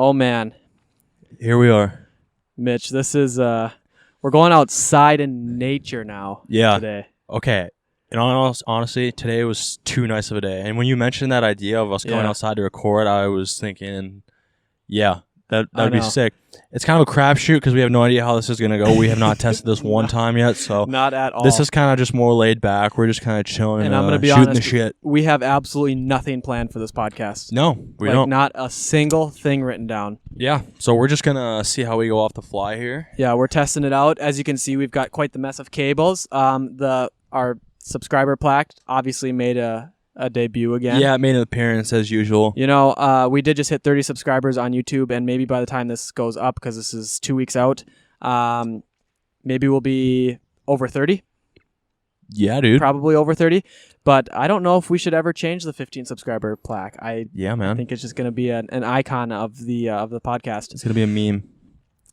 Oh, man. Here we are. Mitch, this is, we're going outside in nature now today. Okay. And honestly, today was too nice of a day. And when you mentioned that idea of us going outside to record, I was thinking, that'd be sick. It's kind of a crapshoot because we have no idea how this is going to go. We have not tested this one time yet, so not at all. This is kind of just more laid back. We're just kind of chilling and I'm going to be shooting honest, the shit. We have absolutely nothing planned for this podcast. No, we don't. Not a single thing written down. Yeah, so we're just going to see how we go off the fly here. Yeah, we're testing it out. As you can see, we've got quite the mess of cables. Our subscriber plaque obviously made a debut again. Yeah, it made an appearance as usual. You know, we did just hit 30 subscribers on YouTube, and maybe by the time this goes up, because this is 2 weeks out, maybe we'll be over 30. Yeah, dude. Probably over 30. But I don't know if we should ever change the 15 subscriber plaque. I think it's just going to be an icon of the podcast. It's going to be a meme.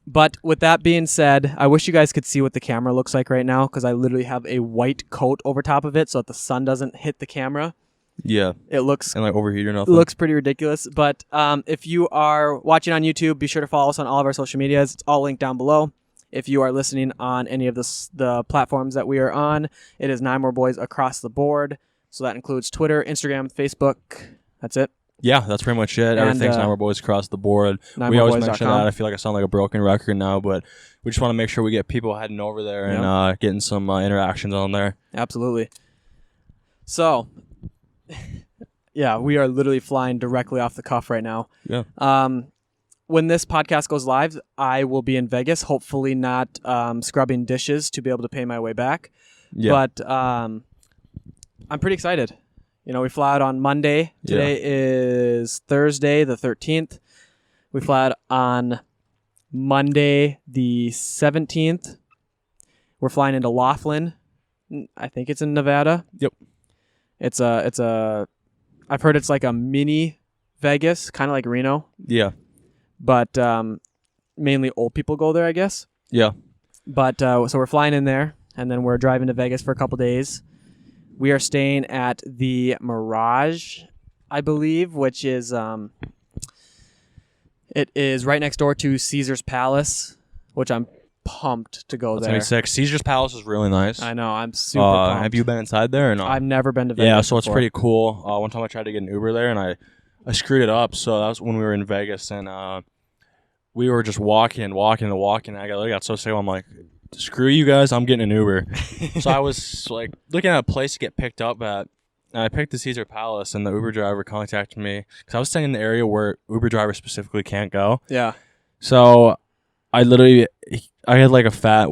But with that being said, I wish you guys could see what the camera looks like right now, because I literally have a white coat over top of it so that the sun doesn't hit the camera. Yeah. It looks... And overheat or nothing. It looks pretty ridiculous. But if you are watching on YouTube, be sure to follow us on all of our social medias. It's all linked down below. If you are listening on any of the platforms that we are on, it is Nymore Boys across the board. So that includes Twitter, Instagram, Facebook. That's it. Yeah, that's pretty much it. Everything's Nymore Boys across the board. We always mention that. I feel like I sound like a broken record now, but we just want to make sure we get people heading over there and getting some interactions on there. Absolutely. So, yeah, we are literally flying directly off the cuff right now. Yeah. When this podcast goes live, I will be in Vegas, hopefully not scrubbing dishes to be able to pay my way back. Yeah. But I'm pretty excited. You know, we fly out on Monday. Today is Thursday, the 13th. We fly out on Monday, the 17th. We're flying into Laughlin. I think it's in Nevada. Yep. I've heard it's like a mini Vegas, kind of like Reno. Yeah. But mainly old people go there, I guess. Yeah. But so we're flying in there, and then we're driving to Vegas for a couple days. We are staying at the Mirage, I believe, which is it is right next door to Caesar's Palace, which I'm pumped to go there. That's sick. Caesar's Palace is really nice. I know. I'm super pumped. Have you been inside there or not? I've never been to Vegas. Yeah, so it's before. pretty cool. One time I tried to get an Uber there, and I screwed it up. So that was when we were in Vegas, and we were just walking. And I got so sick. I'm like, screw you guys, I'm getting an Uber. So I was like looking at a place to get picked up at, and I picked the Caesar Palace, and the Uber driver contacted me because I was staying in the area where Uber drivers specifically can't go. Yeah. So I had like a fat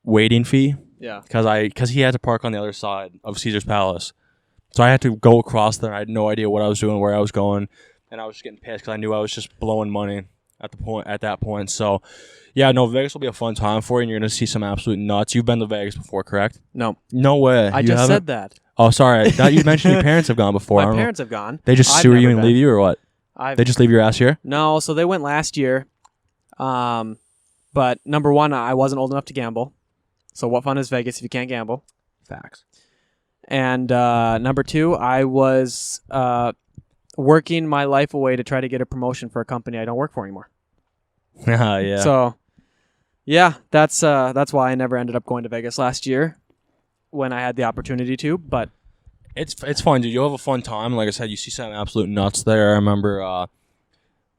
waiting fee. Yeah. Because he had to park on the other side of Caesar's Palace. So I had to go across there. I had no idea what I was doing, where I was going, and I was just getting pissed because I knew I was just blowing money at that point. So, yeah, no, Vegas will be a fun time for you, and you're going to see some absolute nuts. You've been to Vegas before, correct? No. No way. I just said that. Oh, sorry. I thought you mentioned your parents have gone before. My parents have gone. They just sewer you and leave you, or what? They just leave your ass here? No, so they went last year. But number one, I wasn't old enough to gamble. So what fun is Vegas if you can't gamble? Facts. And number two, I was working my life away to try to get a promotion for a company I don't work for anymore. Yeah. So, yeah, that's why I never ended up going to Vegas last year when I had the opportunity to. But it's fun, dude. You'll have a fun time. Like I said, you see some absolute nuts there. I remember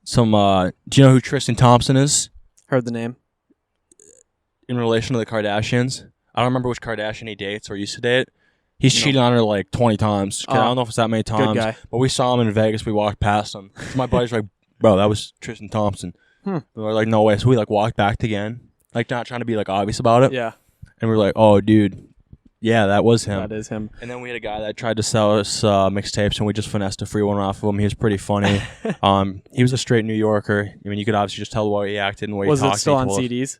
do you know who Tristan Thompson is? Heard the name. In relation to the Kardashians, I don't remember which Kardashian he dates or used to date. He's cheated on her like 20 times. I don't know if it's that many times. Good guy. But we saw him in Vegas. We walked past him. My buddy's like, bro, that was Tristan Thompson. We were like, no way. So we like walked back again, like not trying to be like obvious about it. Yeah. And we were like, oh, dude, yeah, that was him. That is him. And then we had a guy that tried to sell us mixtapes, and we just finessed a free one off of him. He was pretty funny. He was a straight New Yorker. I mean, you could obviously just tell the way he acted and the way he talked. Was it still on CDs?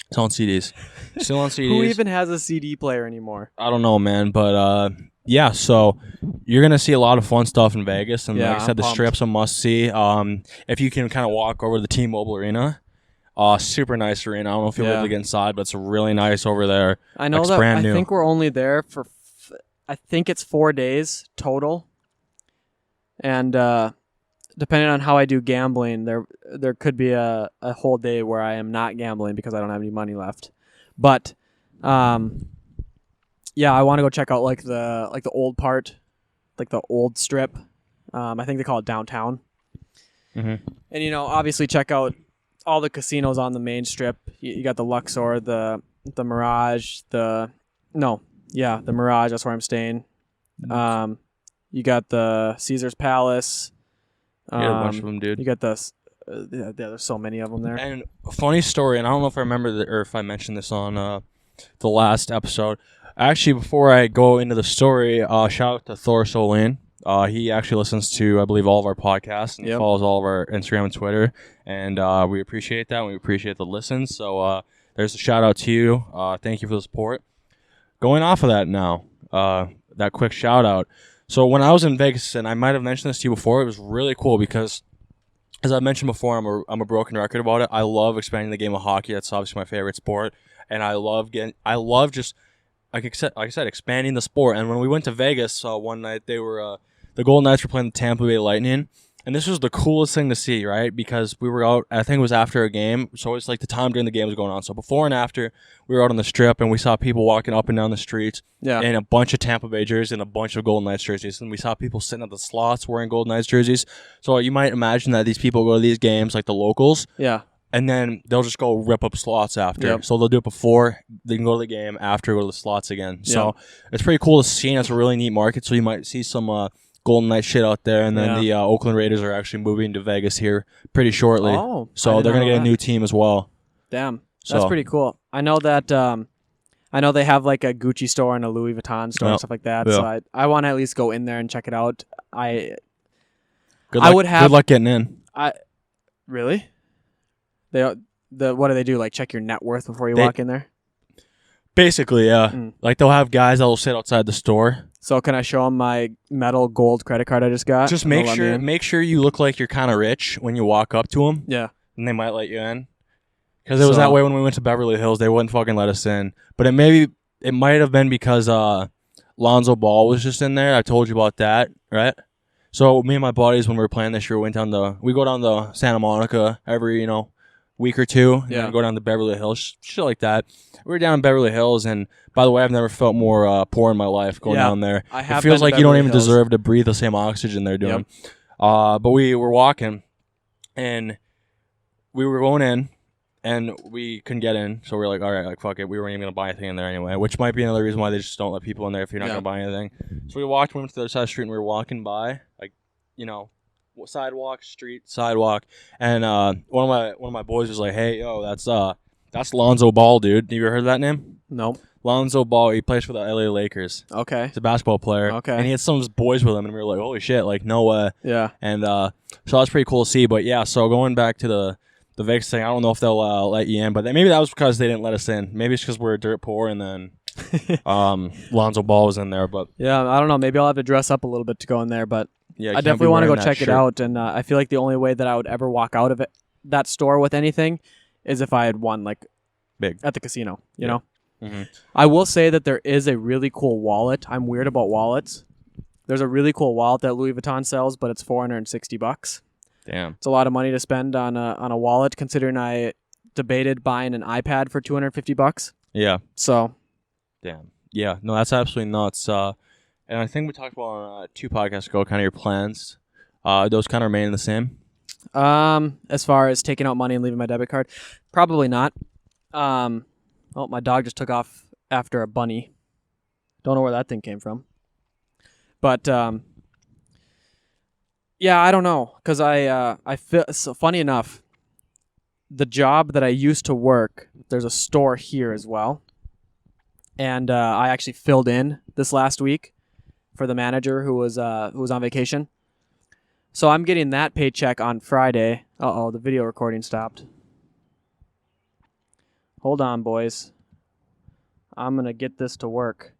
It's on CDs. Still on CDs. Who even has a CD player anymore? I don't know, man. But yeah, so you're going to see a lot of fun stuff in Vegas. And like I said, the Strip's a must-see. If you can kind of walk over to the T-Mobile Arena, super nice arena. I don't know if you'll be able to get inside, but it's really nice over there. I know that. I think we're only there for, I think it's 4 days total. And depending on how I do gambling, there could be a whole day where I am not gambling because I don't have any money left. But yeah, I want to go check out like the old part, like the old strip. I think they call it downtown. Mm-hmm. And obviously check out all the casinos on the main strip. You got the Luxor, the Mirage, the Mirage. That's where I'm staying. You got the Caesar's Palace. You got a bunch of them, dude. You got there's so many of them there. And a funny story, and I don't know if I remember or if I mentioned this on the last episode. Actually, before I go into the story, shout out to Thor Solane. He actually listens to, I believe, all of our podcasts, and he follows all of our Instagram and Twitter, and we appreciate that, and we appreciate the listens. So there's a shout out to you. Thank you for the support. Going off of that now, that quick shout out. So when I was in Vegas, and I might have mentioned this to you before, it was really cool because, as I mentioned before, I'm a broken record about it. I love expanding the game of hockey. That's obviously my favorite sport, and I love just like I said, expanding the sport. And when we went to Vegas one night, they were the Golden Knights were playing the Tampa Bay Lightning, and this was the coolest thing to see, right? Because we were out, I think it was after a game, so it's like the time during the game was going on. So before and after, we were out on the strip, and we saw people walking up and down the streets in a bunch of Tampa Bay jerseys and a bunch of Golden Knights jerseys, and we saw people sitting at the slots wearing Golden Knights jerseys. So you might imagine that these people go to these games, like the locals, and then they'll just go rip up slots after. Yep. So they'll do it before, they can go to the game, after go to the slots again. So it's pretty cool to see, and it's a really neat market, so you might see some Golden Knights shit out there, and then the Oakland Raiders are actually moving to Vegas here pretty shortly. Oh, so they're going to get a new team as well. Damn, that's pretty cool. I know that I know they have like a Gucci store and a Louis Vuitton store and stuff like that. So I want to at least go in there and check it out. Good luck getting in. Really? What do they do? Like check your net worth before you walk in there? Basically, yeah. Like they'll have guys that will sit outside the store. So can I show them my metal gold credit card I just got? Just make sure you look like you're kind of rich when you walk up to them. Yeah. And they might let you in. Because it was that way when we went to Beverly Hills. They wouldn't fucking let us in. But it might have been because Lonzo Ball was just in there. I told you about that, right? So me and my buddies, when we were playing this year, we go down to Santa Monica every, week or two. And then go down to Beverly Hills, shit like that. We were down in Beverly Hills, and by the way, I've never felt more poor in my life going down there. It feels like you don't even deserve to breathe the same oxygen they're doing. But we were walking, and we were going in, and we couldn't get in. So we were like, all right, like fuck it. We weren't even going to buy anything in there anyway, which might be another reason why they just don't let people in there if you're not going to buy anything. So we went to the other side of the street, and we were walking by, like, sidewalk, and one of my boys was like, "Hey, yo, that's Lonzo Ball, dude. Have you ever heard of that name?" No. Lonzo Ball. He plays for the LA Lakers. Okay. He's a basketball player. Okay. And he had some of his boys with him, and we were like, "Holy shit! Like, no way." Yeah. And so that's pretty cool to see. But yeah, so going back to the Vegas thing, I don't know if they'll let you in, but maybe that was because they didn't let us in. Maybe it's because we're dirt poor, and then Lonzo Ball was in there. But yeah, I don't know. Maybe I'll have to dress up a little bit to go in there, but. Yeah, I definitely want to go check it out, and I feel like the only way that I would ever walk out of that store with anything is if I had won like big at the casino, you know? Mm-hmm. I will say that there is a really cool wallet. I'm weird about wallets. There's a really cool wallet that Louis Vuitton sells, but it's $460. Damn. It's a lot of money to spend on a wallet, considering I debated buying an iPad for $250. Yeah. So. Damn. Yeah. No, that's absolutely nuts. And I think we talked about on 2 podcasts ago kind of your plans. Those kind of remain the same? As far as taking out money and leaving my debit card, probably not. Oh, my dog just took off after a bunny. Don't know where that thing came from. But, yeah, I don't know. Because I feel, so funny enough, the job that I used to work, there's a store here as well. And I actually filled in this last week for the manager who was on vacation. So I'm getting that paycheck on Friday. Uh-oh, the video recording stopped. Hold on, boys. I'm going to get this to work.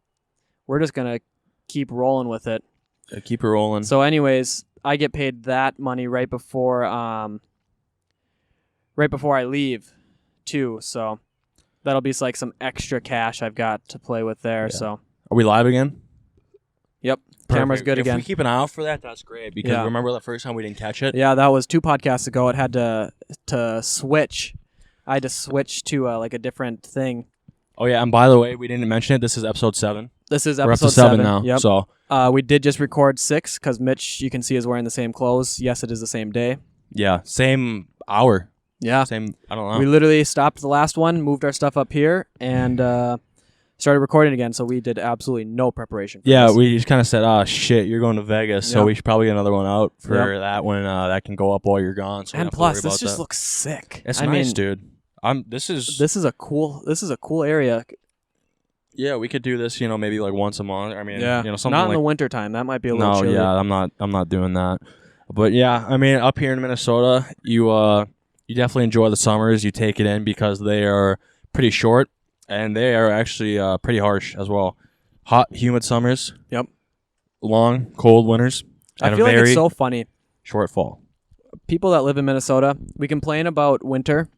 We're just going to keep rolling with it. Yeah, keep it rolling. So anyways, I get paid that money right before I leave too. So that'll be like some extra cash I've got to play with there. Yeah. So are we live again? Yep. Camera's good again. If we keep an eye out for that, that's great. Because remember the first time we didn't catch it? Yeah, that was 2 podcasts ago. It had to switch. I had to switch to like a different thing. Oh, yeah. And by the way, we didn't mention it. This is episode 7. This is We're episode up to 7 now. Yep. So we did just record 6 because Mitch, you can see, is wearing the same clothes. Yes, it is the same day. yeah, same hour. Yeah. Same, I don't know. We literally stopped the last one, moved our stuff up here, and started recording again. So we did absolutely no preparation for this. We just kind of said, oh, shit, you're going to Vegas. So Yep. we should probably get another one out for Yep. that one. That can go up while you're gone. So we And don't have to plus, worry this about just that. looks sick. It's I nice, mean, dude. This is a cool area. yeah. We could do this, maybe like once a month. I mean, something not in like the winter time. That might be a little no, chilly. yeah. I'm not doing that. But yeah, I mean, up here in Minnesota, you definitely enjoy the summers. You take it in because they are pretty short and they are actually pretty harsh as well. Hot, humid summers. Yep. Long, cold winters. And I feel a like very it's so funny. short fall. People that live in Minnesota, we complain about winter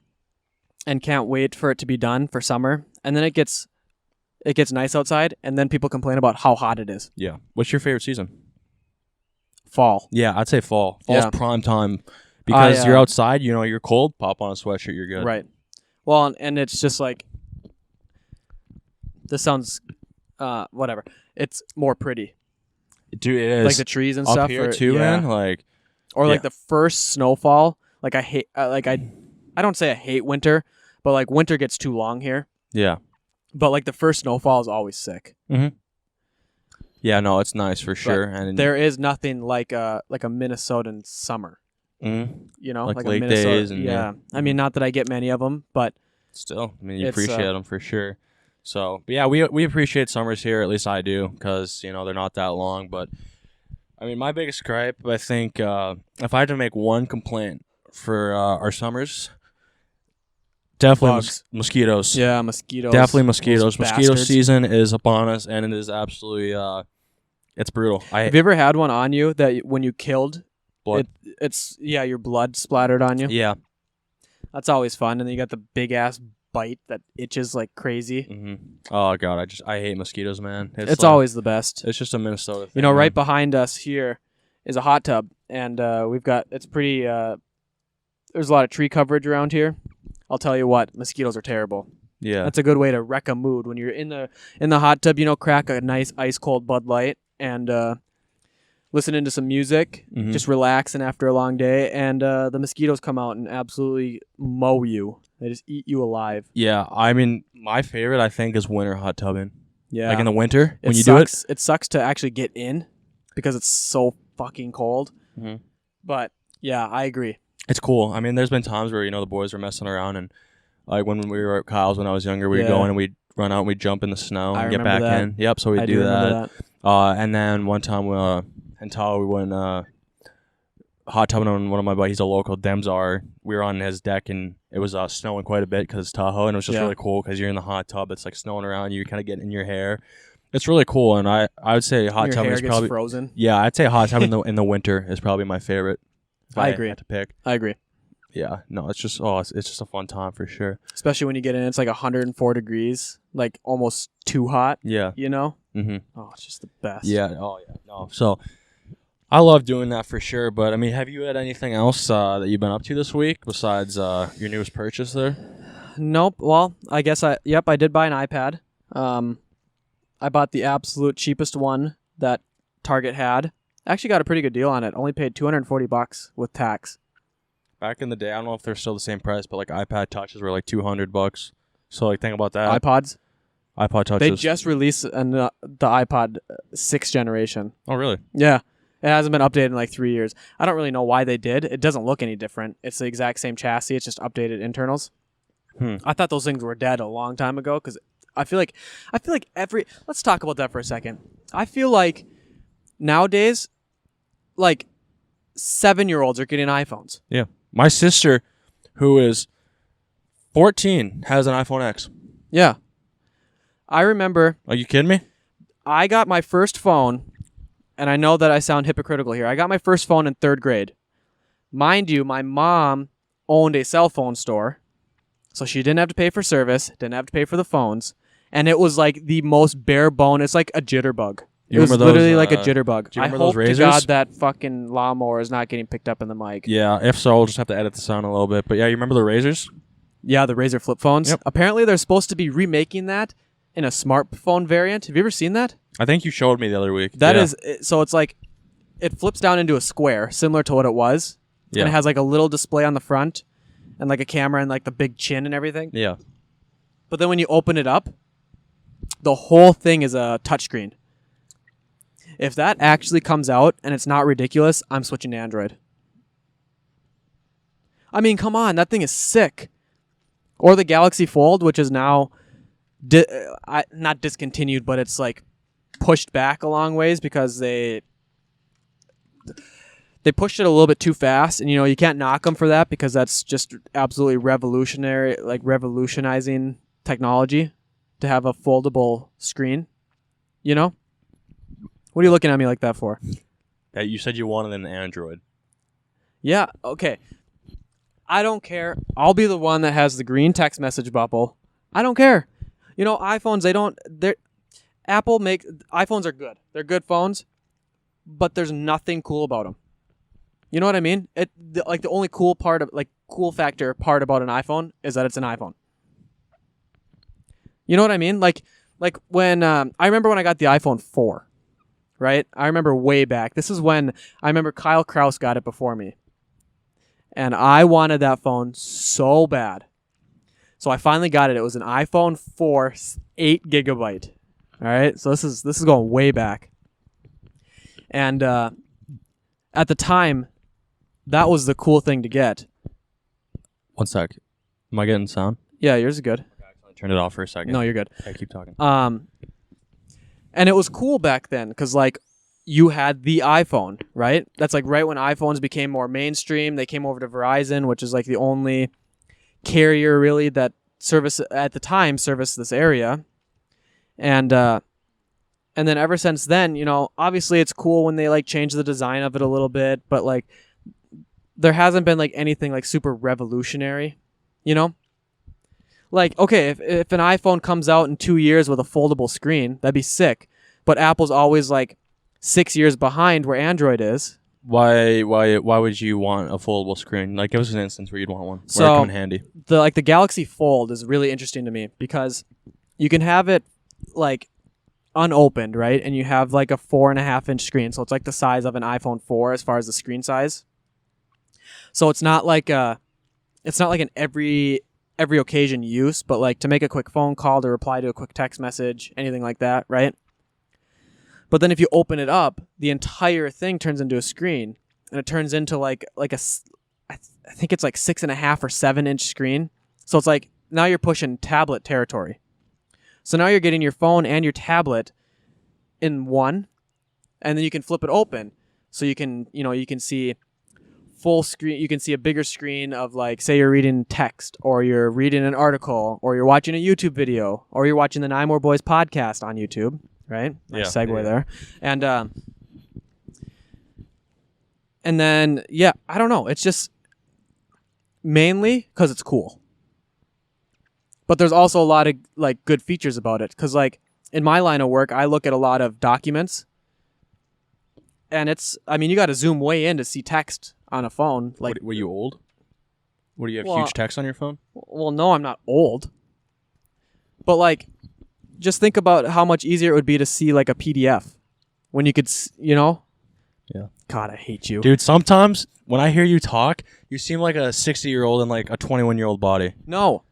and can't wait for it to be done for summer, and then it gets nice outside, and then people complain about how hot it is. Yeah. What's your favorite season? Fall. Yeah, I'd say fall. Fall's Yeah. prime time because you're outside, you're cold, pop on a sweatshirt, you're good. Right. Well, and it's just like, this sounds, whatever. It's more pretty. Dude, it is. Like the trees and up stuff. here too, man. Like, Or yeah. like the first snowfall. Like I hate, I don't say I hate winter, but like winter gets too long here. yeah. But like the first snowfall is always sick. Mm-hmm. Yeah, no, it's nice for sure. And There is nothing like a Minnesotan summer. Mhm. Like a lake Minnesota. days and yeah. I mean, not that I get many of them, but still, I mean, you It's, appreciate them for sure. So, but yeah, we appreciate summers here. At least I do, because they're not that long. But I mean, my biggest gripe, I think, if I had to make one complaint for our summers, definitely Bugs. mosquitoes. yeah, mosquitoes. Definitely mosquitoes. Those Mosquito bastards. season is upon us, and it is absolutely it's brutal. Have you ever had one on you that when you killed, blood. it's your blood splattered on you? Yeah. That's always fun. And then you got the big ass bite that itches like crazy. Mm-hmm. Oh god, I hate mosquitoes, man. It's always the best. It's just a Minnesota thing. Right behind us here is a hot tub, and it's pretty. There's a lot of tree coverage around here. I'll tell you what, mosquitoes are terrible. Yeah. That's a good way to wreck a mood when you're in the hot tub. Crack a nice ice cold Bud Light and listening to some music, Mhm. just relaxing after a long day, and the mosquitoes come out and absolutely mow you. They just eat you alive. Yeah, I mean, my favorite, I think, is winter hot tubbing. Yeah, Like in the winter, when you sucks. It sucks to actually get in because it's so fucking cold. Mhm. But yeah, I agree. it's cool. I mean, there's been times where, the boys were messing around, and like when we were at Kyle's when I was younger, we'd Yeah. go in and we'd run out and we'd jump in the snow I and get remember back that. in. Yep, so we'd I do remember that. And then one time, in Tahoe, we went hot tubbing on one of my buddies, he's a local Demzar. We were on his deck, and it was snowing quite a bit because it's Tahoe, and it was just Yeah. really cool because you're in the hot tub. It's like snowing around you, kind of getting in your hair. It's really cool, and I would say hot Your tubbing hair is gets probably frozen. yeah. I'd say hot tubbing in the winter is probably my favorite. If I agree. had to pick. I agree. Yeah, no, it's just it's just a fun time for sure. Especially when you get in, it's like 104 degrees, like almost too hot. Yeah. Mm-hmm. Oh, it's just the best. Yeah. Oh yeah. No. So I love doing that for sure. But I mean, have you had anything else that you've been up to this week besides your newest purchase there? Nope. Well, I guess I did buy an iPad. I bought the absolute cheapest one that Target had. Actually got a pretty good deal on it. Only paid $240 with tax. Back in the day, I don't know if they're still the same price, but like iPad touches were like $200. So like think about that. iPod touches. They touches. just released the iPod 6th generation. Oh really? Yeah. It hasn't been updated in like 3 years. I don't really know why they did. It doesn't look any different. It's the exact same chassis. It's just updated internals. I thought those things were dead a long time ago because I feel like let's talk about that for a second. I feel like nowadays, like 7-year-olds are getting iPhones. Yeah. My sister, who is 14, has an iPhone X. Yeah. I remember Are you kidding me? I got my first phone, and I know that I sound hypocritical here. I got my first phone in 3rd grade. Mind you, my mom owned a cell phone store, so she didn't have to pay for service, didn't have to pay for the phones, and it was like the most bare bone. It's like a jitterbug. It was literally like a jitterbug. Do you I remember hope those razors? to God that fucking lawnmower is not getting picked up in the mic. Yeah, if so, we'll just have to edit the sound a little bit. But yeah, you remember the razors? Yeah, the Razr flip phones. Yep. Apparently, they're supposed to be remaking that in a smartphone variant. Have you ever seen that? I think you showed me the other week. That is so it's like it flips down into a square, similar to what it was. Yeah. And it has like a little display on the front and like a camera and like the big chin and everything. Yeah. But then when you open it up, the whole thing is a touchscreen. If that actually comes out and it's not ridiculous, I'm switching to Android. I mean, come on, that thing is sick. Or the Galaxy Fold, which is now not discontinued, but it's like pushed back a long ways because they pushed it a little bit too fast, and you can't knock them for that because that's just absolutely revolutionary, like revolutionizing technology to have a foldable screen. What are you looking at me like that for? You said you wanted an Android. Yeah, okay. I don't care. I'll be the one that has the green text message bubble. I don't care. iPhones, iPhones are good. They're good phones, but there's nothing cool about them. You know what I mean? The only cool factor part about an iPhone is that it's an iPhone. You know what I mean? Like when I remember when I got the iPhone 4, right? I remember way back. This is when I remember Kyle Kraus got it before me. And I wanted that phone so bad. So I finally got it. It was an iPhone 4, 8 gigabyte. All right? So this is going way back. And at the time, that was the cool thing to get. 1 sec. Am I getting sound? Yeah, yours is good. I turned it off for a second. No, you're good. Okay, keep talking. And it was cool back then because you had the iPhone, right? That's right when iPhones became more mainstream. They came over to Verizon, which is the only carrier really that at the time serviced this area. And then ever since then, obviously it's cool when they change the design of it a little bit, but there hasn't been anything super revolutionary, okay, if an iPhone comes out in 2 years with a foldable screen, that'd be sick. But Apple's always 6 years behind where Android is. Why would you want a foldable screen? Give us an instance where you'd want one. So where it come in handy. The Galaxy Fold is really interesting to me because you can have it unopened, right? And you have a 4.5-inch screen, so it's the size of an iPhone 4 as far as the screen size. So it's not an every occasion use, but to make a quick phone call, to reply to a quick text message, anything like that, right? But then if you open it up, the entire thing turns into a screen, and it turns into I think it's 6.5 or 7-inch screen. So it's now you're pushing tablet territory. So now you're getting your phone and your tablet in one, and then you can flip it open. So you can see full screen. You can see a bigger screen of say you're reading text, or you're reading an article, or you're watching a YouTube video, or you're watching the Nymore Boys podcast on YouTube. Right? Nice segue there. And then, I don't know. It's just mainly because it's cool. But there's also a lot of good features about it. Because in my line of work, I look at a lot of documents. And you got to zoom way in to see text on a phone. Were you old? What, do you have huge text on your phone? Well, no, I'm not old. But just think about how much easier it would be to see a PDF when you could, Yeah. God, I hate you. Dude, sometimes when I hear you talk, you seem like a 60-year-old in a 21-year-old body. No.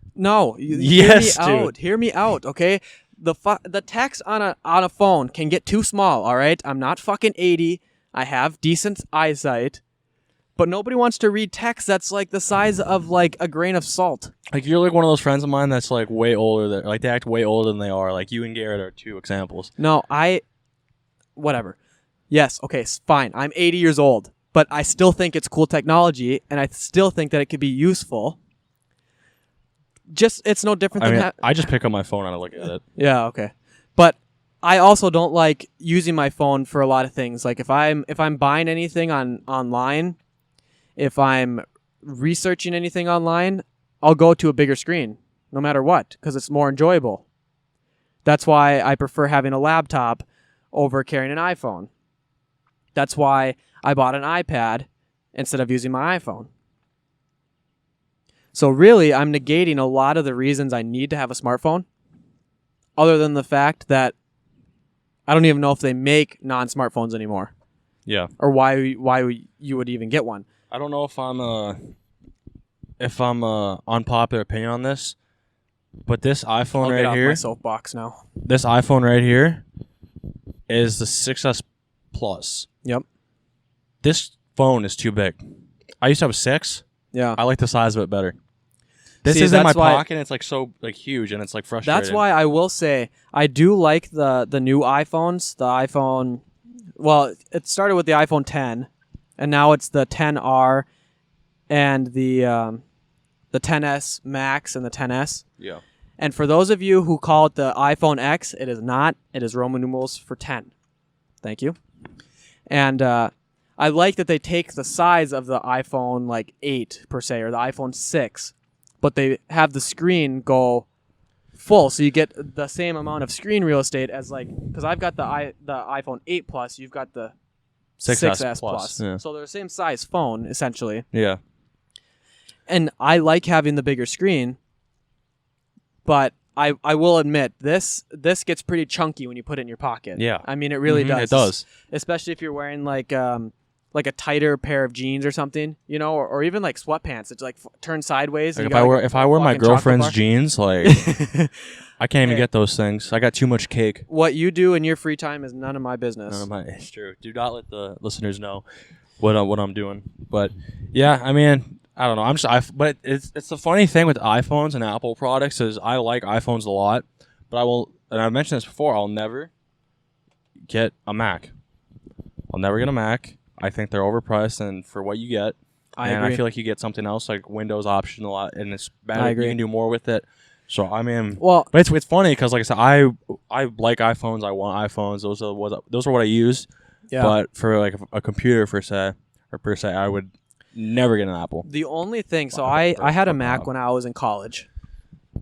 Yes, dude. Hear me out, okay? The text on a phone can get too small, all right? I'm not fucking 80. I have decent eyesight. But nobody wants to read text that's the size of a grain of salt. You're one of those friends of mine that's way older. They act way older than they are. You and Garrett are 2 examples. No, whatever. Yes, okay, fine. I'm 80 years old, but I still think it's cool technology, and I still think that it could be useful. Just, it's no different than I just pick up my phone and I look at it. Yeah, okay. But I also don't like using my phone for a lot of things. If I'm buying anything online, if I'm researching anything online, I'll go to a bigger screen, no matter what, because it's more enjoyable. That's why I prefer having a laptop over carrying an iPhone. That's why I bought an iPad instead of using my iPhone. So really, I'm negating a lot of the reasons I need to have a smartphone, other than the fact that I don't even know if they make non-smartphones anymore. Yeah. Or why you would even get one. I don't know if I'm unpopular opinion on this, but this iPhone I'll right get off here, my soapbox now. this iPhone right here is the 6S Plus. Yep. This phone is too big. I used to have a 6. Yeah. I like the size of it better. This See, is in my that's why- pocket, and it's like so like huge, and it's like frustrating. That's why I will say I do like the new iPhones. The iPhone, well, it started with the iPhone 10, and now it's the 10R and the 10s Max and the 10s. Yeah. And for those of you who call it the iPhone X, it is not. It is Roman numerals for 10. Thank you. And I like that they take the size of the iPhone like 8 per se, or the iPhone 6, but they have the screen go full, so you get the same amount of screen real estate as like, because I've got the iPhone 8 Plus, you've got the 6S Plus. Yeah. So they're the same size phone essentially. Yeah. And I like having the bigger screen, but I will admit this gets pretty chunky when you put it in your pocket. Yeah. I mean, it really does. It does. Especially if you're wearing like a tighter pair of jeans or something, you know, or even like sweatpants. It's like turn sideways. Like and if I wear my girlfriend's jeans, like I can't even get those things. I got too much cake. What you do in your free time is none of my business. It's true. Do not let the listeners know what I'm doing. But yeah, I mean, I don't know. But it's the funny thing with iPhones and Apple products is I like iPhones a lot, but and I've mentioned this before, I'll never get a Mac. I'll never get a Mac. I think they're overpriced, and for what you get, I agree. I feel like you get something else like Windows option a lot, and it's better. I agree. You can do more with it. So I mean, well, but it's funny because like I said, I like iPhones. I want iPhones. Those are what I use. yeah. But for like a computer per se, I would never get an Apple. The only thing, so I had a Mac when I was in college,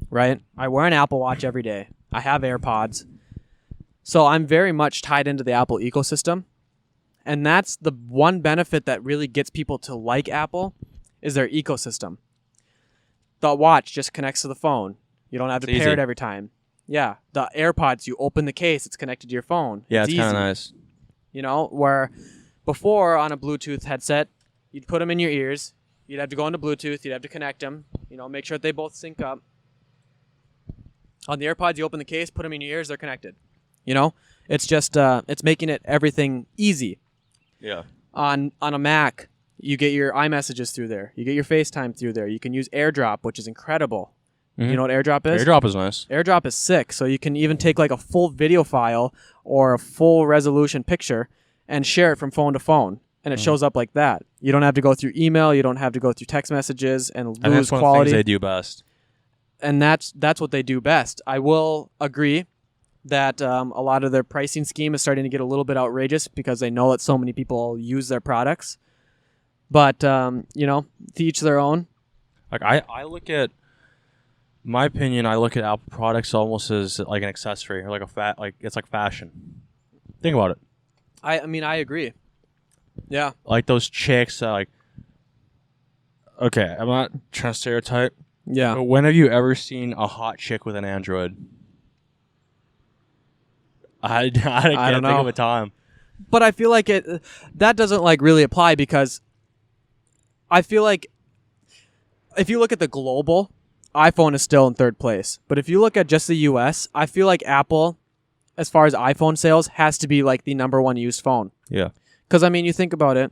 right? I wear an Apple Watch every day. I have AirPods. So I'm very much tied into the Apple ecosystem. And that's the one benefit that really gets people to like Apple is their ecosystem. The watch just connects to the phone. You don't have to pair it every time. Yeah. The AirPods, you open the case, it's connected to your phone. Yeah, it's kind of nice. You know, where before on a Bluetooth headset, you'd put them in your ears. You'd have to go into Bluetooth. You'd have to connect them. You know, make sure that they both sync up. On the AirPods, you open the case, put them in your ears, they're connected. You know, it's just it's making it everything easy. Yeah. On a Mac, you get your iMessages through there. You get your FaceTime through there. You can use AirDrop, which is incredible. Mm-hmm. You know what AirDrop is? AirDrop is nice. AirDrop is sick. So you can even take like a full video file or a full resolution picture and share it from phone to phone. And it shows up like that. You don't have to go through email. You don't have to go through text messages and lose that's one quality. of the things they do best. And that's what they do best. I will agree that a lot of their pricing scheme is starting to get a little bit outrageous because they know that so many people use their products. But, you know, to each their own. Like I look at, my opinion, I look at Apple products almost as like an accessory or like it's like fashion. Think about it. I mean, I agree. Yeah. Like those chicks that like, okay, I'm not trying to stereotype. Yeah. But when have you ever seen a hot chick with an Android? I can't think of a time. But I feel like that doesn't like really apply because I feel like if you look at the global, iPhone is still in third place. But if you look at just the US, I feel like Apple, as far as iPhone sales, has to be like the number one used phone. Yeah. Because, I mean, you think about it,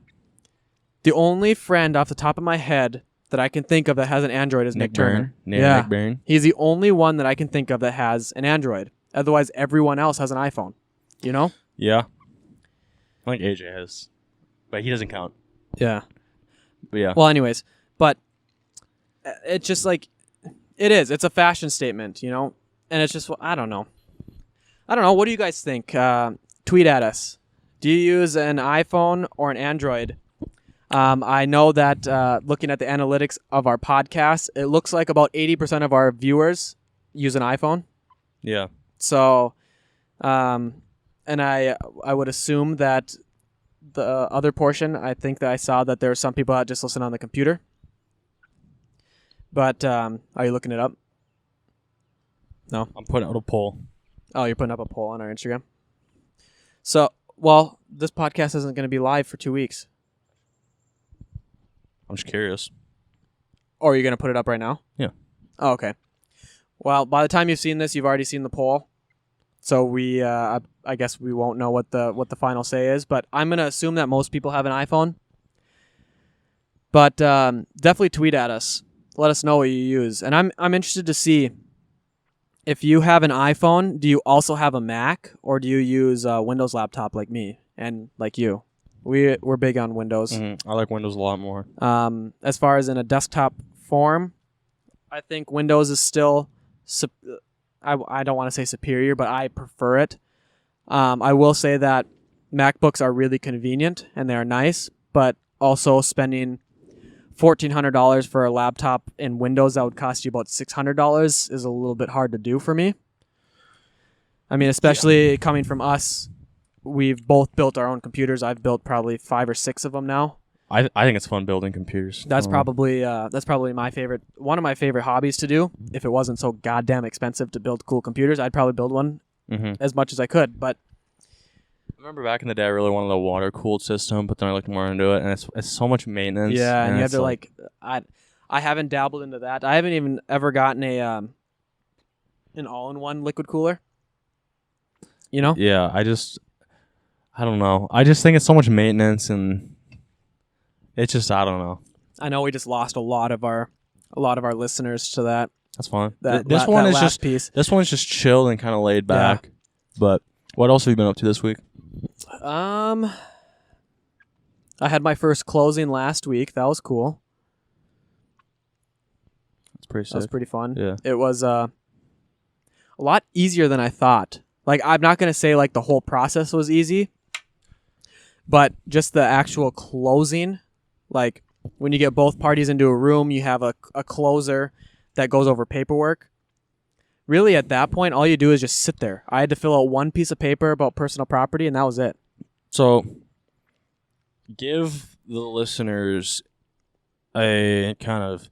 the only friend off the top of my head that I can think of that has an Android is Nick Turner. Nick Byrne. He's the only one that I can think of that has an Android. Otherwise, everyone else has an iPhone. You know? Yeah. I think AJ has. But he doesn't count. Yeah. But yeah. Well, anyways, but it's just like, it is. It's a fashion statement, you know? And it's just, I don't know. What do you guys think? Tweet at us. Do you use an iPhone or an Android? I know that looking at the analytics of our podcast, it looks like about 80% of our viewers use an iPhone. Yeah. So and I would assume that the other portion, I think that I saw that there are some people that just listen on the computer. But are you looking it up? No. I'm putting out a poll. Oh, you're putting up a poll on our Instagram. So, well, this podcast isn't going to be live for 2 weeks. I'm just curious. Or are you going to put it up right now? Yeah. Oh, okay. Well, by the time you've seen this, you've already seen the poll. So we, I guess we won't know what the final say is. But I'm going to assume that most people have an iPhone. But definitely tweet at us. Let us know what you use. And I'm interested to see if you have an iPhone, do you also have a Mac, or do you use a Windows laptop like me and like you? We're big on Windows. Mm-hmm. I like Windows a lot more. As far as in a desktop form, I think Windows is still, I don't want to say superior, but I prefer it. I will say that MacBooks are really convenient and they are nice, but also spending $1,400 for a laptop in Windows that would cost you about $600 is a little bit hard to do for me. I mean, especially coming from us, we've both built our own computers. I've built probably 5 or 6 of them now. I think it's fun building computers. That's probably my favorite, one of my favorite hobbies to do. If it wasn't so goddamn expensive to build cool computers, I'd probably build one as much as I could. But I remember back in the day, I really wanted a water cooled system, but then I looked more into it, and it's so much maintenance. Yeah, and you have to I haven't dabbled into that. I haven't even ever gotten an all-in-one liquid cooler. You know? Yeah, I don't know. I just think it's so much maintenance, and it's just, I don't know. I know we just lost a lot of our listeners to that. That's fine. This one's just chill and kind of laid back. Yeah. But what else have you been up to this week? I had my first closing last week. That was cool. That's pretty sick. That was pretty fun. Yeah. It was a lot easier than I thought. Like, I'm not going to say like the whole process was easy, but just the actual closing, like when you get both parties into a room, you have a closer that goes over paperwork. Really, at that point, all you do is just sit there. I had to fill out one piece of paper about personal property, and that was it. So, give the listeners a kind of,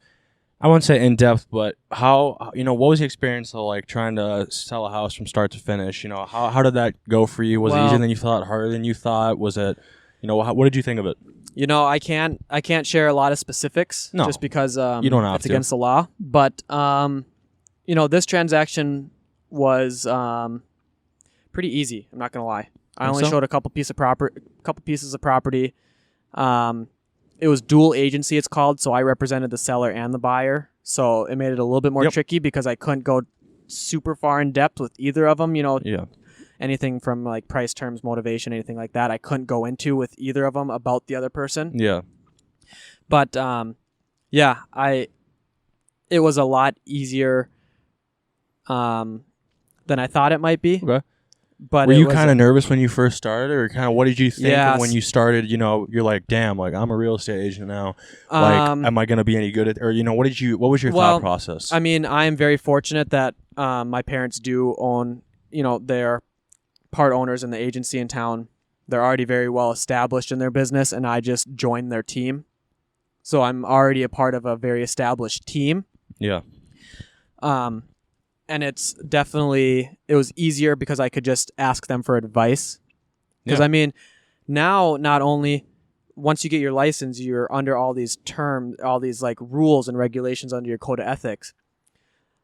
I wouldn't say in depth, but how, what was the experience of like trying to sell a house from start to finish? How did that go for you? Was it easier than you thought? Harder than you thought? Was it, what did you think of it? I can't share a lot of specifics just because you don't have it's against the law. But this transaction was pretty easy. I'm not gonna lie. I only showed a couple pieces of property. It was dual agency, it's called, so I represented the seller and the buyer. So it made it a little bit more tricky because I couldn't go super far in depth with either of them. Anything from like price, terms, motivation, anything like that, I couldn't go into with either of them about the other person. Yeah. But it was a lot easier than I thought it might be. Okay. But were you kind of nervous when you first started, or kind of what did you think when you started? You're like, damn, like I'm a real estate agent now. Like, am I going to be any good at? Or what was your thought process? I mean, I am very fortunate that my parents do own. They're part owners in the agency in town. They're already very well established in their business, and I just joined their team. So I'm already a part of a very established team. Yeah. And it was easier because I could just ask them for advice. Because, I mean, now not only once you get your license, you're under all these terms, all these like rules and regulations under your code of ethics.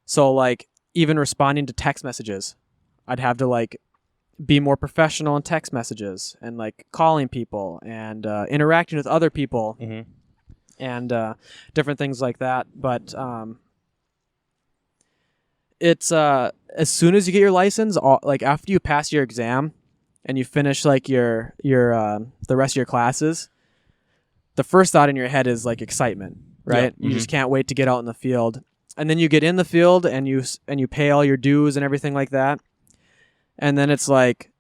So like even responding to text messages, I'd have to like be more professional in text messages and like calling people and interacting with other people and different things like that. But it's as soon as you get your license, like after you pass your exam and you finish like your the rest of your classes, the first thought in your head is like excitement, right? You just can't wait to get out in the field. And then you get in the field and you pay all your dues and everything like that. And then it's like,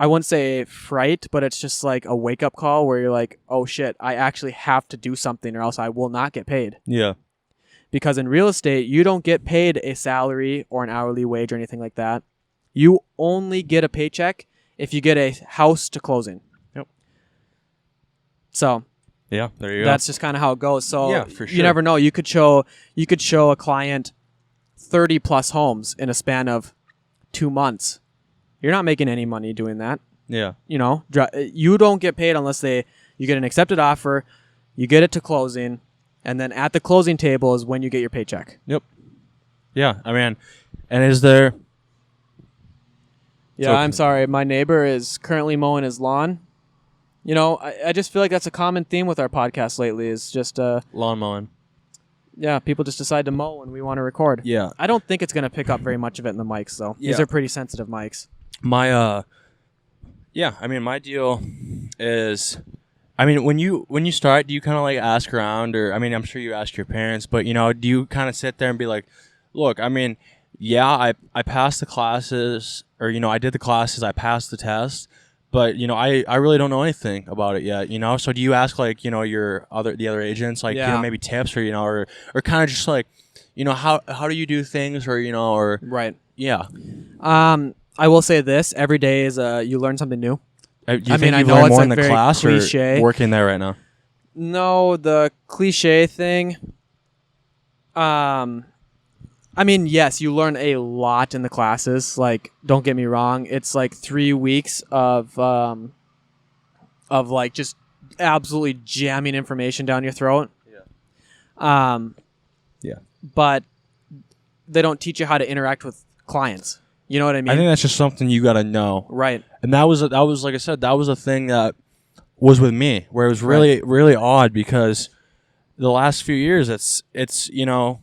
I wouldn't say fright, but it's just like a wake up call where you're like, oh shit, I actually have to do something or else I will not get paid. Yeah. Because in real estate, you don't get paid a salary or an hourly wage or anything like that. You only get a paycheck if you get a house to closing. Yep. So Yeah, there you go. that's just kind of how it goes. So Yeah, for sure. you never know. You could show a client 30 plus homes in a span of 2 months. You're not making any money doing that. Yeah. You know, you don't get paid unless you get an accepted offer, you get it to closing, and then at the closing table is when you get your paycheck. Yep. Yeah, I mean, and is there... Yeah, I'm sorry. My neighbor is currently mowing his lawn. You know, I just feel like that's a common theme with our podcast lately is just... lawn mowing. Yeah, people just decide to mow when we want to record. Yeah. I don't think it's going to pick up very much of it in the mics, though. Yeah. These are pretty sensitive mics. My, yeah, I mean, my deal is... I mean, when you start, do you kind of like ask around, or I mean, I'm sure you ask your parents, but you know, do you kind of sit there and be like, look, I mean, yeah, I passed the classes, or you know, I did the classes, I passed the test, but you know, I really don't know anything about it yet, you know. So do you ask like, you know, the other agents, like, you know, maybe tips, or you know, or kind of just like, you know, how do you do things, or you know, or right, yeah. I will say this: every day is you learn something new. Do you think I you've know learned it's more like in the very class cliche. or working there right now? No, the cliche thing. I mean, yes, you learn a lot in the classes. Like, don't get me wrong; it's like 3 weeks of like just absolutely jamming information down your throat. Yeah. Yeah. But they don't teach you how to interact with clients. You know what I mean? I think that's just something you got to know. Right. And that was like I said, that was a thing that was with me, where it was really really odd, because the last few years it's you know,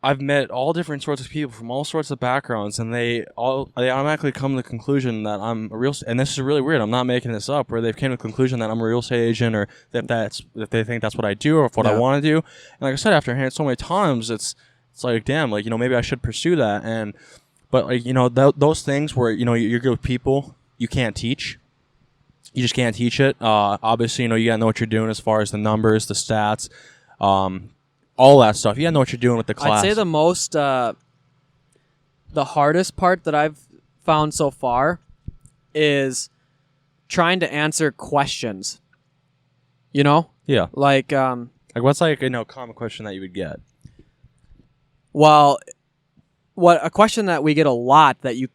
I've met all different sorts of people from all sorts of backgrounds, and they automatically come to the conclusion that I'm a real, and this is really weird, I'm not making this up, where they've came to the conclusion that I'm a real estate agent, or that they think that's what I do, or what I want to do. And like I said, after hearing it so many times, it's like, damn, like, you know, maybe I should pursue that. But like, you know, those things where, you know, you're good with people, you can't teach. You just can't teach it. Obviously, you know, you gotta know what you're doing as far as the numbers, the stats, all that stuff. You gotta know what you're doing with the class. I'd say the hardest part that I've found so far is trying to answer questions. You know? Yeah. Like what's like, you know, a common question that you would get? Well, a question that we get a lot that you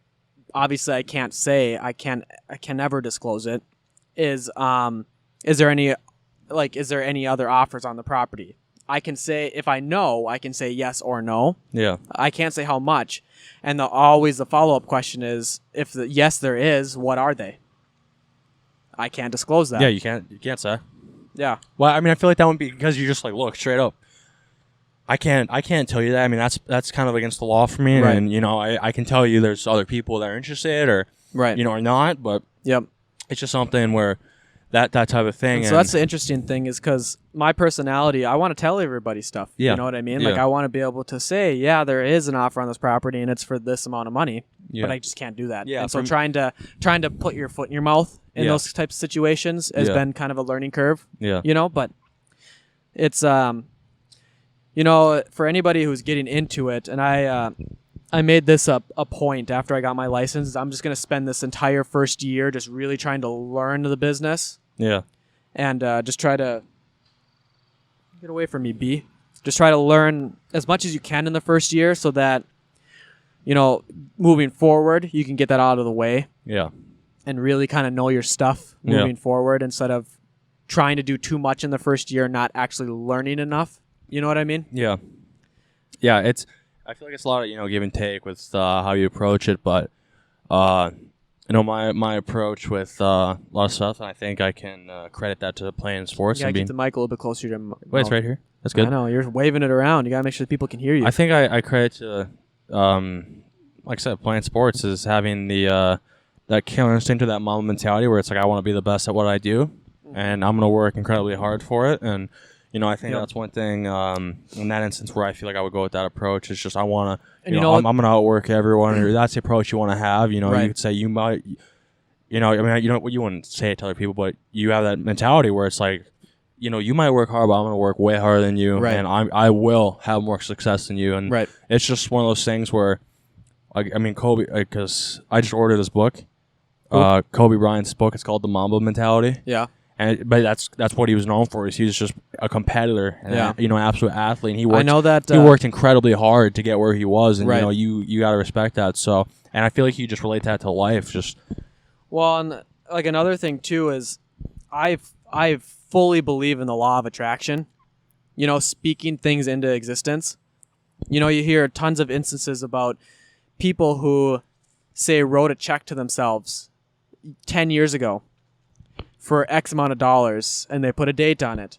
obviously I can't say, I can never disclose it, is there any other offers on the property? I can say, if I know, I can say yes or no. Yeah. I can't say how much. And always the follow-up question is, if yes there is, what are they? I can't disclose that. Yeah, you can't say. Yeah. Well, I mean, I feel like that would be because you're just like, look, straight up, I can't tell you that. I mean, that's kind of against the law for me. Right. And, you know, I can tell you there's other people that are interested, or, right, you know, or not, but yep, it's just something where that type of thing. And so that's the interesting thing, is because my personality, I want to tell everybody stuff. Yeah. You know what I mean? Yeah. Like, I want to be able to say, yeah, there is an offer on this property and it's for this amount of money, Yeah. but I just can't do that. Yeah, And so trying to put your foot in your mouth in Yeah. those types of situations has been kind of a learning curve. Yeah. You know, but it's you know, for anybody who's getting into it, and I made this a point after I got my license, I'm just going to spend this entire first year just really trying to learn the business. Yeah. And just try to get away from me, B. Just try to learn as much as you can in the first year, so that, you know, moving forward, you can get that out of the way. Yeah. And really kind of know your stuff moving forward, instead of trying to do too much in the first year, not actually learning enough. You know what I mean? Yeah. Yeah. I feel like it's a lot of, you know, give and take with how you approach it, but you know, my approach with a lot of stuff, I think I can credit that to playing sports. You gotta get the mic a little bit closer to your Wait, it's right here. That's good. I know, you're waving it around. You gotta make sure that people can hear you. I think I credit to, like I said, playing sports is having the that killer instinct or that mama mentality, where it's like, I want to be the best at what I do, and I'm gonna work incredibly hard for it. And you know, I think that's one thing in that instance where I feel like I would go with that approach. It's just, I want to, you know, I'm going to outwork everyone. Or that's the approach you want to have. You know, you could say you might, you know, I mean, you know, you wouldn't say it to other people, but you have that mentality where it's like, you know, you might work hard, but I'm going to work way harder than you, and I will have more success than you. And it's just one of those things where I mean, Kobe, because I just ordered this book. Kobe Bryant's book. It's called The Mamba Mentality. Yeah. But that's what he was known for. Is he was just a competitor and absolute athlete. And he worked, I know that he worked incredibly hard to get where he was, and right. you got to respect that. So, and I feel like you just relate that to life. Just and like another thing too is, I fully believe in the law of attraction. Speaking things into existence. You hear tons of instances about people who say wrote a check to themselves 10 years ago for X amount of dollars, and they put a date on it,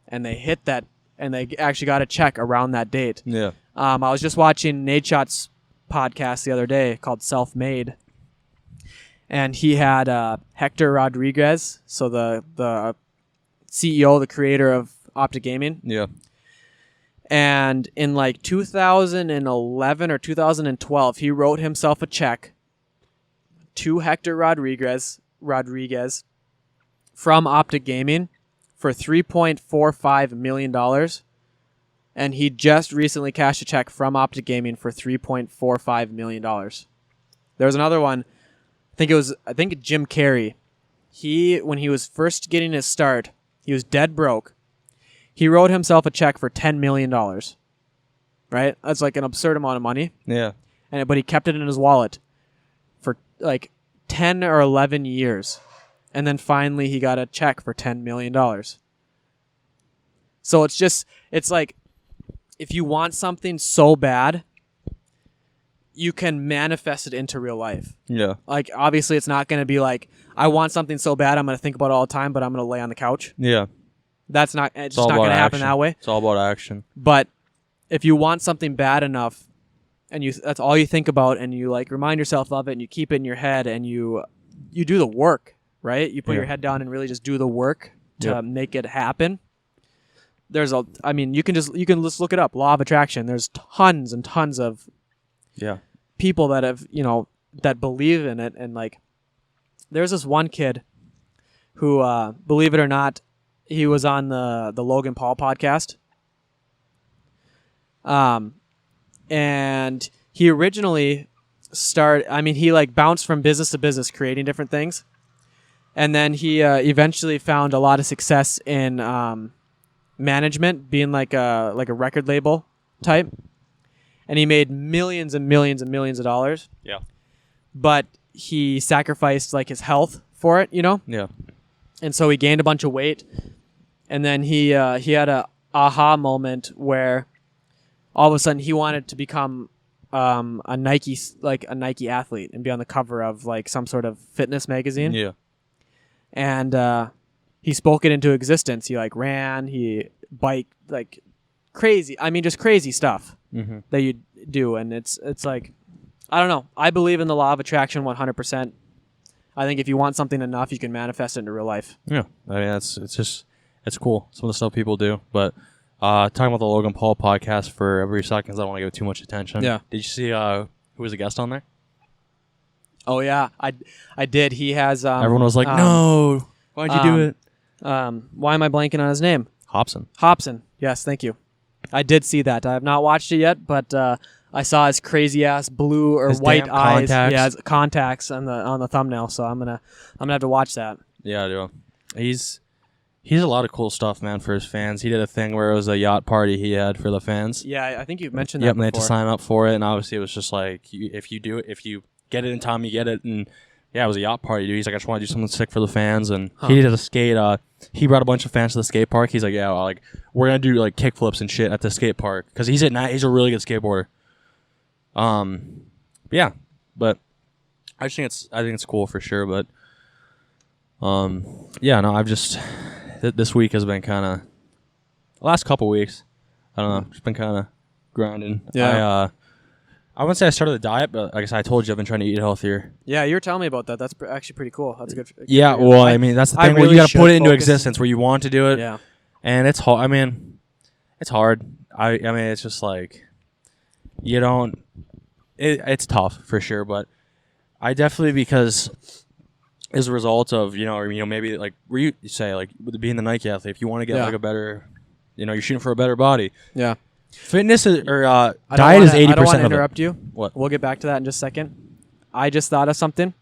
and they hit that, and they actually got a check around that date. Yeah. I was just watching Nate Schott's podcast the other day called Self-Made, and he had Hector Rodriguez, so the CEO, the creator of Optic Gaming. Yeah. And in like 2011 or 2012, he wrote himself a check to Hector Rodriguez from Optic Gaming for $3.45 million. And he just recently cashed a check from Optic Gaming for $3.45 million. There was another one. I think Jim Carrey. When he was first getting his start, he was dead broke. He wrote himself a check for $10 million. Right? That's like an absurd amount of money. Yeah. But he kept it in his wallet for like 10 or 11 years. And then finally he got a check for $10 million. So it's like, if you want something so bad, you can manifest it into real life. Yeah. Like, obviously it's not going to be like, I want something so bad I'm going to think about it all the time, but I'm going to lay on the couch. Yeah. It's just not going to happen that way. It's all about action. But if you want something bad enough, and that's all you think about, and you like remind yourself of it, and you keep it in your head, and you do the work, right? You put your head down and really just do the work to make it happen. You can just look it up. Law of attraction. There's tons and tons of people that have, that believe in it. And like, there's this one kid who, believe it or not, he was on the Logan Paul podcast. And he originally he like bounced from business to business creating different things. And then he eventually found a lot of success in management, being like a record label type. And he made millions and millions and millions of dollars. Yeah. But he sacrificed like his health for it, Yeah. And so he gained a bunch of weight. And then he had a aha moment where all of a sudden he wanted to become a Nike athlete and be on the cover of like some sort of fitness magazine. Yeah. And he spoke it into existence. He like ran, he biked, like crazy. Just crazy stuff that you do. And it's like, I don't know. I believe in the law of attraction 100%. I think if you want something enough, you can manifest it into real life. Yeah. It's cool. Some of the stuff people do. But talking about the Logan Paul podcast for every second, I don't want to give it too much attention. Yeah. Did you see who was a guest on there? Oh, yeah. I did. He has... everyone was like, no. Why'd you do it? Why am I blanking on his name? Hobson. Yes, thank you. I did see that. I have not watched it yet, but I saw his crazy ass blue or his white eyes. Contacts. Yeah, his contacts on the thumbnail. So I'm gonna have to watch that. Yeah, I do. He's a lot of cool stuff, man, for his fans. He did a thing where it was a yacht party he had for the fans. Yeah, I think you've mentioned that. Yep, and they had to sign up for it, and obviously it was just like, if you get it in time, you get it, and yeah, it was a yacht party, dude. He's like, I just want to do something sick for the fans, and he did a skate. He brought a bunch of fans to the skate park. He's like, yeah, we're gonna do like kickflips and shit at the skate park because he's a really good skateboarder. Yeah, but I think it's cool for sure. But yeah, no, I've just this week has been kind of the last couple weeks. I don't know, just been kind of grinding. Yeah. I wouldn't say I started the diet, but like I said, I told you I've been trying to eat healthier. Yeah, you were telling me about that. That's actually pretty cool. That's good. Yeah, well, that's the thing. Really, you got to put it into existence where you want to do it. Yeah. And it's hard. It's hard. It's just like you don't. It's tough for sure, but I definitely, because as a result of maybe like where you say like with being the Nike athlete, if you want to get like a better, you're shooting for a better body. Yeah. Fitness is, or I don't diet is wanna- 80% I don't want to of it. interrupt you. What? We'll get back to that in just a second. I just thought of something.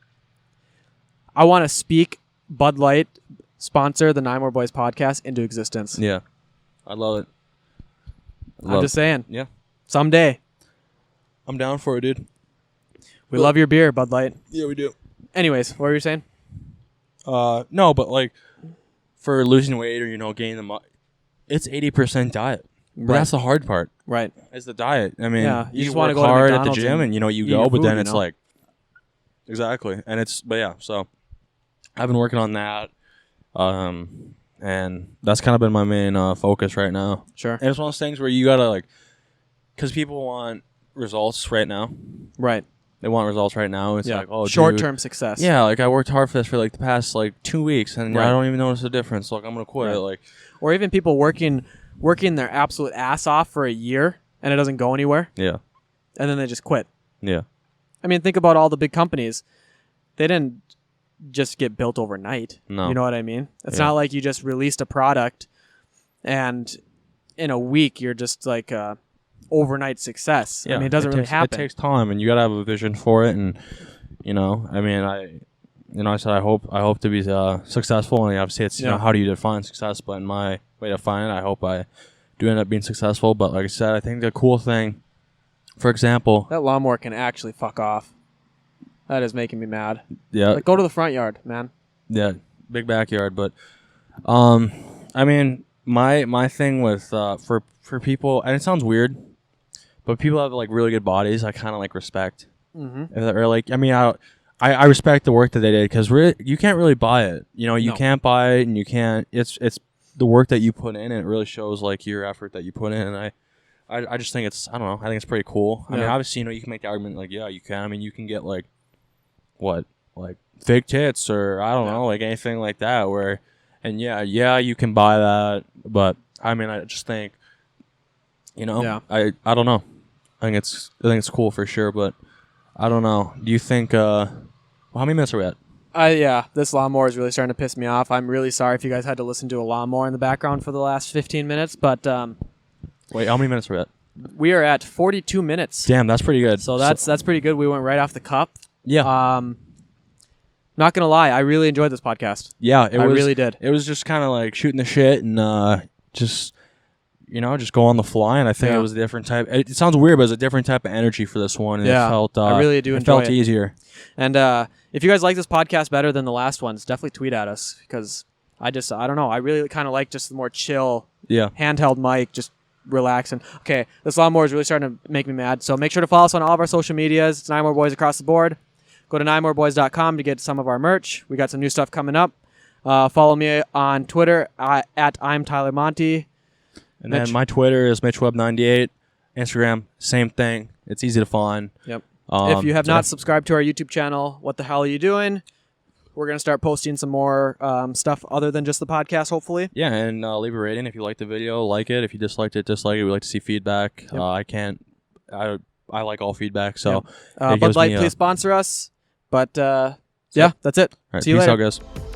I want to speak Bud Light sponsor the Nymore Boys podcast into existence. Yeah. I love it. I'm just saying. Yeah. Someday. I'm down for it, dude. We love your beer, Bud Light. Yeah, we do. Anyways, what were you saying? No, but like for losing weight or gaining the it's 80% diet. But Right. that's the hard part. Right. Is the diet. I mean, Yeah, you you just work wanna go to hard at the McDonald's gym and and you eat go, your but then food, it's like exactly. And but yeah, so I've been working on that. And that's kind of been my main focus right now. Sure. And it's one of those things where you gotta because people want results right now. Right. They want results right now. It's like, oh, short-term success. Yeah, like I worked hard for this for the past 2 weeks, and Right. I don't even notice the difference. Like I'm gonna quit. Right. Or even people working their absolute ass off for a year and it doesn't go anywhere, Yeah, and then they just quit. yeah, I mean, think about all the big companies. They didn't just get built overnight. No. You know what I mean? It's Yeah. not like you just released a product and in a week you're just like overnight success. yeah. I mean, it doesn't really happen. It takes time, and you gotta have a vision for it. And I mean, I said I hope to be successful, and obviously it's how do you define success? But in my way to define it, I hope I do end up being successful. But like I said, I think the cool thing, for example, That lawnmower can actually fuck off. That is making me mad. yeah, Like, go to the front yard, man. yeah, big backyard. But I mean, my thing with for people, and it sounds weird, but people have really good bodies. I kind of respect. Mm-hmm. Or I mean, I respect the work that they did because you can't really buy it. You can't buy it, and you can't. It's the work that you put in, and it really shows your effort that you put in. And I just think I don't know. I think it's pretty cool. I mean, obviously, you can make the argument yeah, you can. I mean, you can get fake tits or I don't know, anything like that. And yeah, you can buy that, but I mean, I just think, I don't know. I think it's cool for sure, but I don't know. Do you think? How many minutes are we at? Yeah, this lawnmower is really starting to piss me off. I'm really sorry if you guys had to listen to a lawnmower in the background for the last 15 minutes, but Wait, how many minutes are we at? we are at 42 minutes. Damn, that's pretty good. So that's pretty good. We went right off the cup. Yeah. Not gonna lie, I really enjoyed this podcast. Yeah, I really did. It was just kind of shooting the shit and just just go on the fly. And I think it was a different type. It sounds weird, but it was a different type of energy for this one. And Yeah, it felt, I really do it enjoy felt it. easier. And if you guys like this podcast better than the last ones, definitely tweet at us because I don't know. I really kind of like just the more chill Yeah. handheld mic, just relaxing. Okay, this lawnmower is really starting to make me mad. So make sure to follow us on all of our social medias. It's Nymore Boys across the board. Go to nymoreboys.com to get some of our merch. We got some new stuff coming up. Follow me on Twitter at I'm Tyler Monty. And Mitch. then my Twitter is MitchWeb98. Instagram, same thing. It's easy to find. Yep. If you have not subscribed to our YouTube channel, what the hell are you doing? We're going to start posting some more stuff other than just the podcast, hopefully. Yeah, and leave a rating if you liked the video. Like it. If you disliked it, dislike it. We like to see feedback. Yep. I like all feedback. So Bud Light, please sponsor us. But yeah, that's it. All right, See you peace later. out, guys.